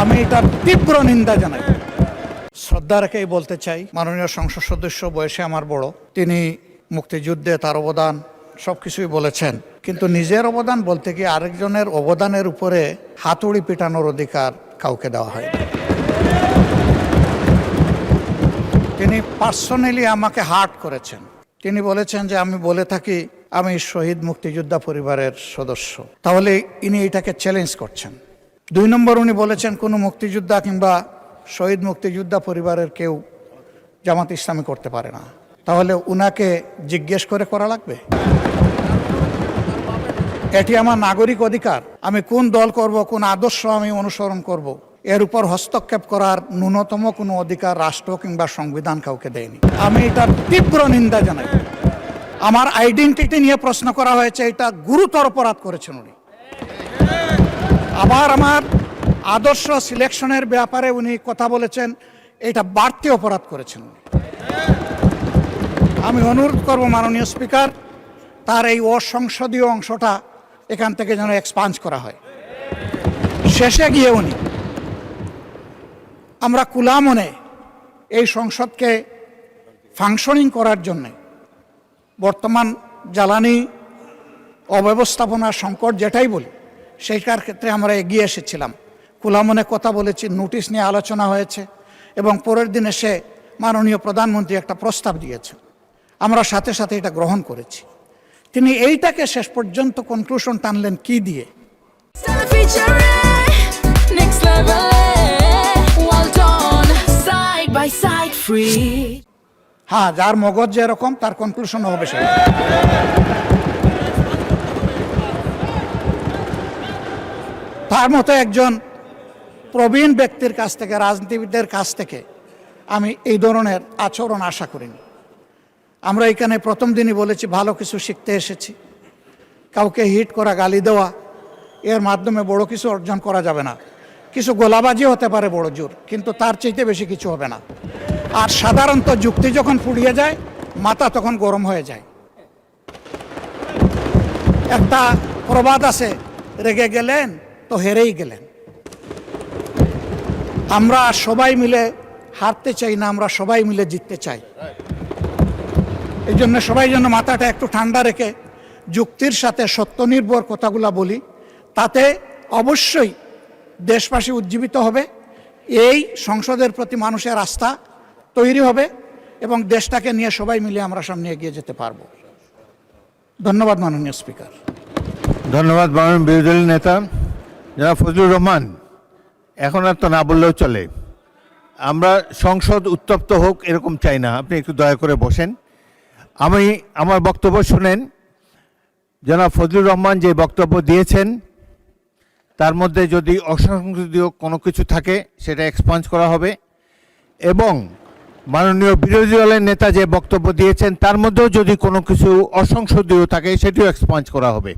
আমি এটার তীব্র নিন্দা জানাই। শ্রদ্ধা রেখেই বলতে চাই, মাননীয় সংসদ সদস্য বয়সে আমার বড়, তিনি মুক্তিযুদ্ধে তার অবদান সবকিছুই বলেছেন, কিন্তু নিজের অবদান বলতে গিয়ে আরেকজনের অবদানের উপরে হাতুড়ি পিটানোর অধিকার কাউকে দেওয়া হয়। তিনি পার্সোনালি আমাকে হার্ট করেছেন। তিনি বলেছেন যে আমি বলে থাকি আমি শহীদ মুক্তিযোদ্ধা পরিবারের সদস্য, তাহলে ইনি এটাকে চ্যালেঞ্জ করছেন। 2 নম্বর, উনি বলেছেন কোনো মুক্তিযোদ্ধা কিংবা শহীদ মুক্তিযোদ্ধা পরিবারের কেউ জামাত ইসলামী করতে পারে না, তাহলে উনাকে জিজ্ঞেস করে করা লাগবে? এটি আমার নাগরিক অধিকার। আমি কোন দল করব, কোন আদর্শ আমি অনুসরণ করব, এর উপর হস্তক্ষেপ করার ন্যূনতম কোনো অধিকার রাষ্ট্র কিংবা সংবিধান কাউকে দেয়নি। আমি এটার তীব্র নিন্দা জানাই। আমার আইডেন্টিটি নিয়ে প্রশ্ন করা হয়েছে, এটা গুরুতর অপরাধ করেছেন উনি। আবার আমার আদর্শ সিলেকশনের ব্যাপারে উনি কথা বলেছেন, এটা বাড়তি অপরাধ করেছেন উনি। আমি অনুরোধ করব মাননীয় স্পিকার, তার এই অসংসদীয় অংশটা এখান থেকে যেন এক্সপাঞ্জ করা হয়। শেষে গিয়ে উনি, আমরা খোলা মনে এই সংসদকে ফাংশনিং করার জন্যে বর্তমান জ্বালানি অব্যবস্থাপনা সংকট যেটাই বলি, সেইটার ক্ষেত্রে আমরা এগিয়ে এসেছিলাম, খোলা মনে কথা বলেছি, নোটিশ নিয়ে আলোচনা হয়েছে এবং পরের দিন এসে মাননীয় প্রধানমন্ত্রী একটা প্রস্তাব দিয়েছেন, আমরা সাথে সাথে এটা গ্রহণ করেছি। তিনি এইটাকে শেষ পর্যন্ত কনক্লুশন টানলেন কি দিয়ে? হ্যাঁ, যার মগজ যেরকম তার কনক্লুশন হবে সে। তার মতো একজন প্রবীণ ব্যক্তির কাছ থেকে, রাজনীতিবিদদের কাছ থেকে আমি এই ধরনের আচরণ আশা করিনি। আমরা এখানে প্রথম দিনই বলেছি ভালো কিছু শিখতে এসেছি। কাউকে হিট করা, গালি দেওয়া, এর মাধ্যমে বড় কিছু অর্জন করা যাবে না। কিছু গোলাবাজি হতে পারে বড় জোর, কিন্তু তার চাইতে বেশি কিছু হবে না। আর সাধারণত যুক্তি যখন ফুরিয়ে যায়, মাথা তখন গরম হয়ে যায়। একটা প্রবাদ আছে, রেগে গেলেন তো হেরেই গেলেন। আমরা সবাই মিলে হারতে চাই না, আমরা সবাই মিলে জিততে চাই। এই জন্য সবাই যেন মাথাটা একটু ঠান্ডা রেখে যুক্তির সাথে সত্য নির্ভর কথাগুলো বলি, তাতে অবশ্যই দেশবাসী উজ্জীবিত হবে, এই সংসদের প্রতি মানুষের আস্থা তৈরি হবে এবং দেশটাকে নিয়ে সবাই মিলে আমরা সামনে এগিয়ে যেতে পারব। ধন্যবাদ মাননীয় স্পিকার। ধন্যবাদ মাননীয় বিরোধী দলের নেতা জনাব ফজলুর রহমান। এখন আর তো না বললেও চলে, আমরা সংসদ উত্তপ্ত হোক এরকম চাই না, আপনি একটু দয়া করে বসেন। আমি আমার বক্তব্য শুনেন। জনাব ফজলুর রহমান যে বক্তব্য দিয়েছেন তার মধ্যে যদি অসংসদীয় কোনো কিছু থাকে সেটা এক্সপাঞ্জ করা হবে, এবং মাননীয় বিরোধী দলের নেতা যে বক্তব্য দিয়েছেন তার মধ্যেও যদি কোনো কিছু অসংসদীয় থাকে সেটিও এক্সপাঞ্জ করা হবে।